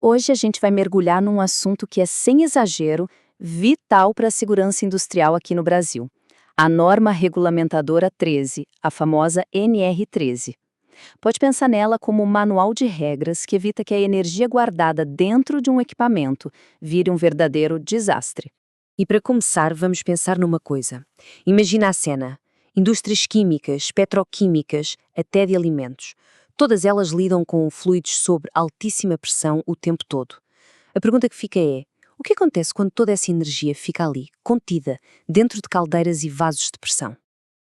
Hoje a gente vai mergulhar num assunto que é, sem exagero, vital para a segurança industrial aqui no Brasil. A norma regulamentadora 13, a famosa NR13. Pode pensar nela como um manual de regras que evita que a energia guardada dentro de um equipamento vire um verdadeiro desastre. E para começar, vamos pensar numa coisa. Imagina a cena. Indústrias químicas, petroquímicas, até de alimentos. Todas elas lidam com fluidos sob altíssima pressão o tempo todo. A pergunta que fica é: o que acontece quando toda essa energia fica ali, contida, dentro de caldeiras e vasos de pressão?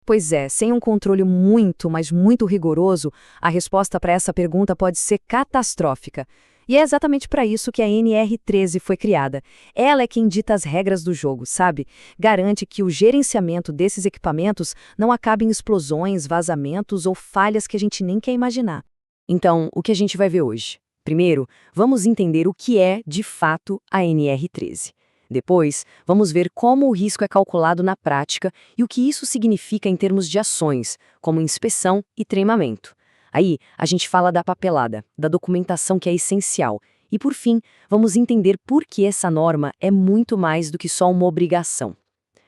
Pois é, sem um controle muito, mas muito rigoroso, a resposta para essa pergunta pode ser catastrófica. E é exatamente para isso que a NR13 foi criada. Ela é quem dita as regras do jogo, sabe? Garante que o gerenciamento desses equipamentos não acabe em explosões, vazamentos ou falhas que a gente nem quer imaginar. Então, o que a gente vai ver hoje? Primeiro, vamos entender o que é, de fato, a NR13. Depois, vamos ver como o risco é calculado na prática e o que isso significa em termos de ações, como inspeção e treinamento. Aí, a gente fala da papelada, da documentação que é essencial. E, por fim, vamos entender por que essa norma é muito mais do que só uma obrigação.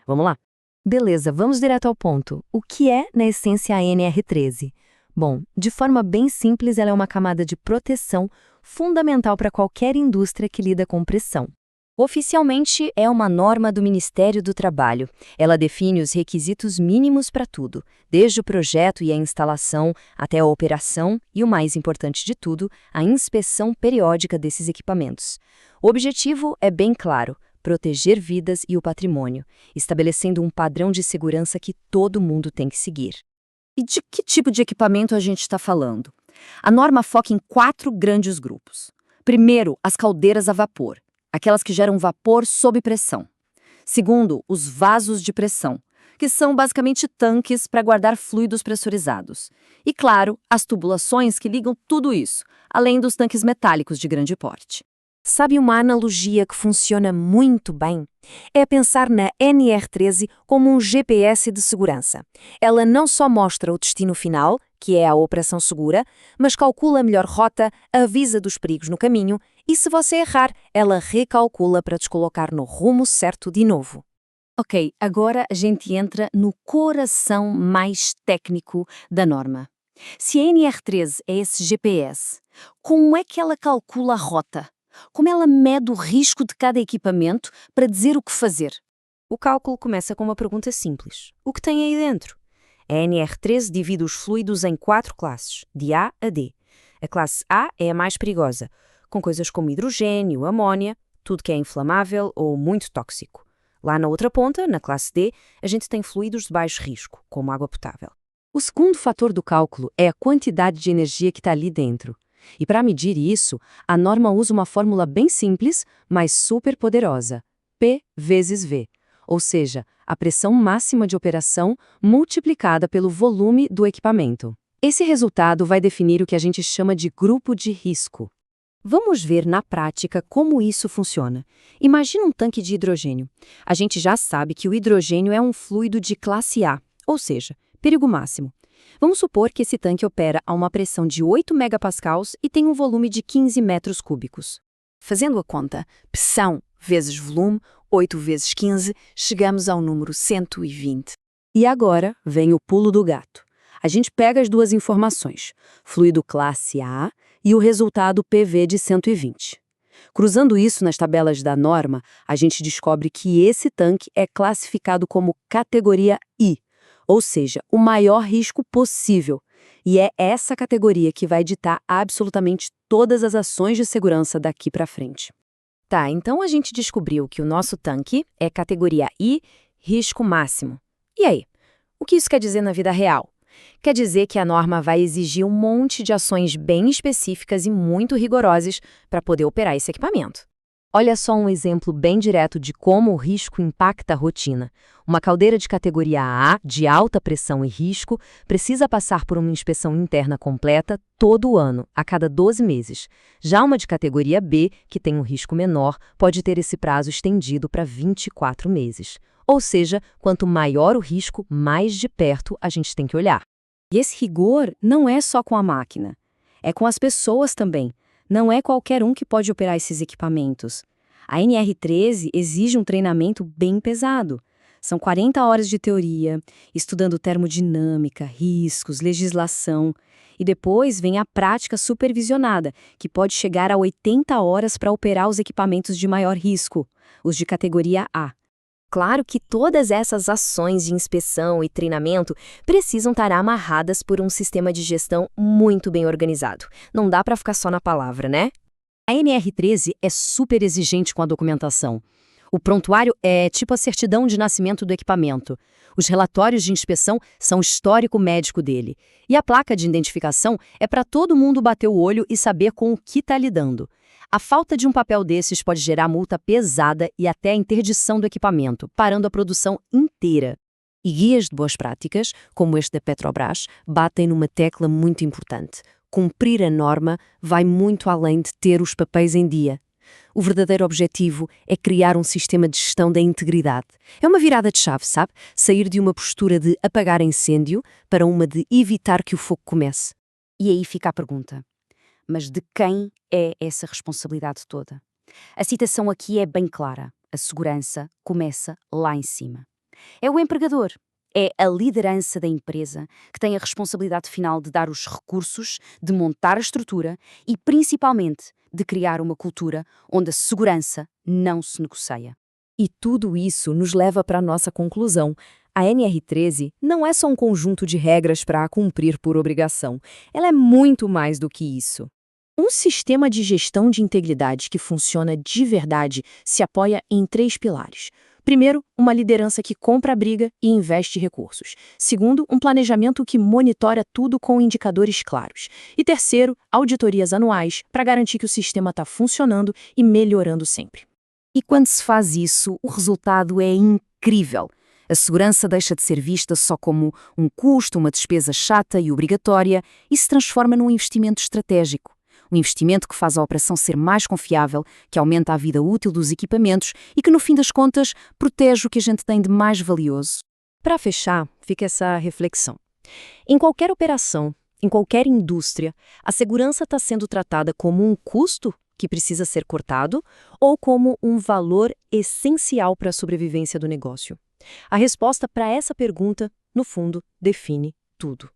Vamos lá? Beleza, vamos direto ao ponto. O que é, na essência, a NR13? Bom, de forma bem simples, ela é uma camada de proteção fundamental para qualquer indústria que lida com pressão. Oficialmente, é uma norma do Ministério do Trabalho. Ela define os requisitos mínimos para tudo, desde o projeto e a instalação até a operação e, o mais importante de tudo, a inspeção periódica desses equipamentos. O objetivo é bem claro: proteger vidas e o patrimônio, estabelecendo um padrão de segurança que todo mundo tem que seguir. E de que tipo de equipamento a gente está falando? A norma foca em 4 grandes grupos. Primeiro, as caldeiras a vapor, aquelas que geram vapor sob pressão. Segundo, os vasos de pressão, que são basicamente tanques para guardar fluidos pressurizados. E, claro, as tubulações que ligam tudo isso, além dos tanques metálicos de grande porte. Sabe uma analogia que funciona muito bem? É pensar na NR13 como um GPS de segurança. Ela não só mostra o destino final, que é a operação segura, mas calcula a melhor rota, avisa dos perigos no caminho e, se você errar, ela recalcula para descolocar no rumo certo de novo. Ok, agora a gente entra no coração mais técnico da norma. Se a NR13 é esse GPS, como é que ela calcula a rota? Como ela mede o risco de cada equipamento para dizer o que fazer? O cálculo começa com uma pergunta simples: o que tem aí dentro? A NR13 divide os fluidos em 4 classes, de A a D. A classe A é a mais perigosa, com coisas como hidrogênio, amônia, tudo que é inflamável ou muito tóxico. Lá na outra ponta, na classe D, a gente tem fluidos de baixo risco, como água potável. O segundo fator do cálculo é a quantidade de energia que está ali dentro. E para medir isso, a norma usa uma fórmula bem simples, mas super poderosa: P vezes V, ou seja, a pressão máxima de operação multiplicada pelo volume do equipamento. Esse resultado vai definir o que a gente chama de grupo de risco. Vamos ver na prática como isso funciona. Imagina um tanque de hidrogênio. A gente já sabe que o hidrogênio é um fluido de classe A, ou seja, perigo máximo. Vamos supor que esse tanque opera a uma pressão de 8 megapascals e tem um volume de 15 metros cúbicos. Fazendo a conta, pressão vezes volume, 8 vezes 15, chegamos ao número 120. E agora vem o pulo do gato. A gente pega as duas informações, fluido classe A e o resultado PV de 120. Cruzando isso nas tabelas da norma, a gente descobre que esse tanque é classificado como categoria I, ou seja, o maior risco possível. E é essa categoria que vai ditar absolutamente todas as ações de segurança daqui para frente. Tá, então a gente descobriu que o nosso tanque é categoria I, risco máximo. E aí? O que isso quer dizer na vida real? Quer dizer que a norma vai exigir um monte de ações bem específicas e muito rigorosas para poder operar esse equipamento. Olha só um exemplo bem direto de como o risco impacta a rotina. Uma caldeira de categoria A, de alta pressão e risco, precisa passar por uma inspeção interna completa todo ano, a cada 12 meses. Já uma de categoria B, que tem um risco menor, pode ter esse prazo estendido para 24 meses. Ou seja, quanto maior o risco, mais de perto a gente tem que olhar. E esse rigor não é só com a máquina, é com as pessoas também. Não é qualquer um que pode operar esses equipamentos. A NR13 exige um treinamento bem pesado. São 40 horas de teoria, estudando termodinâmica, riscos, legislação. E depois vem a prática supervisionada, que pode chegar a 80 horas para operar os equipamentos de maior risco, os de categoria A. Claro que todas essas ações de inspeção e treinamento precisam estar amarradas por um sistema de gestão muito bem organizado. Não dá para ficar só na palavra, né? A NR13 é super exigente com a documentação. O prontuário é tipo a certidão de nascimento do equipamento. Os relatórios de inspeção são o histórico médico dele. E a placa de identificação é para todo mundo bater o olho e saber com o que está lidando. A falta de um papel desses pode gerar multa pesada e até a interdição do equipamento, parando a produção inteira. E guias de boas práticas, como este da Petrobras, batem numa tecla muito importante. Cumprir a norma vai muito além de ter os papéis em dia. O verdadeiro objetivo é criar um sistema de gestão da integridade. É uma virada de chave, sabe? Sair de uma postura de apagar incêndio para uma de evitar que o fogo comece. E aí fica a pergunta: mas de quem é essa responsabilidade toda? A citação aqui é bem clara. A segurança começa lá em cima. É o empregador. É a liderança da empresa que tem a responsabilidade final de dar os recursos, de montar a estrutura e, principalmente, de criar uma cultura onde a segurança não se negocia. E tudo isso nos leva para a nossa conclusão. A NR13 não é só um conjunto de regras para cumprir por obrigação. Ela é muito mais do que isso. Um sistema de gestão de integridade que funciona de verdade se apoia em 3 pilares. Primeiro, uma liderança que compra a briga e investe recursos. Segundo, um planejamento que monitora tudo com indicadores claros. E terceiro, auditorias anuais para garantir que o sistema está funcionando e melhorando sempre. E quando se faz isso, o resultado é incrível. A segurança deixa de ser vista só como um custo, uma despesa chata e obrigatória e se transforma num investimento estratégico. Um investimento que faz a operação ser mais confiável, que aumenta a vida útil dos equipamentos e que, no fim das contas, protege o que a gente tem de mais valioso. Para fechar, fica essa reflexão. Em qualquer operação, em qualquer indústria, a segurança está sendo tratada como um custo que precisa ser cortado ou como um valor essencial para a sobrevivência do negócio? A resposta para essa pergunta, no fundo, define tudo.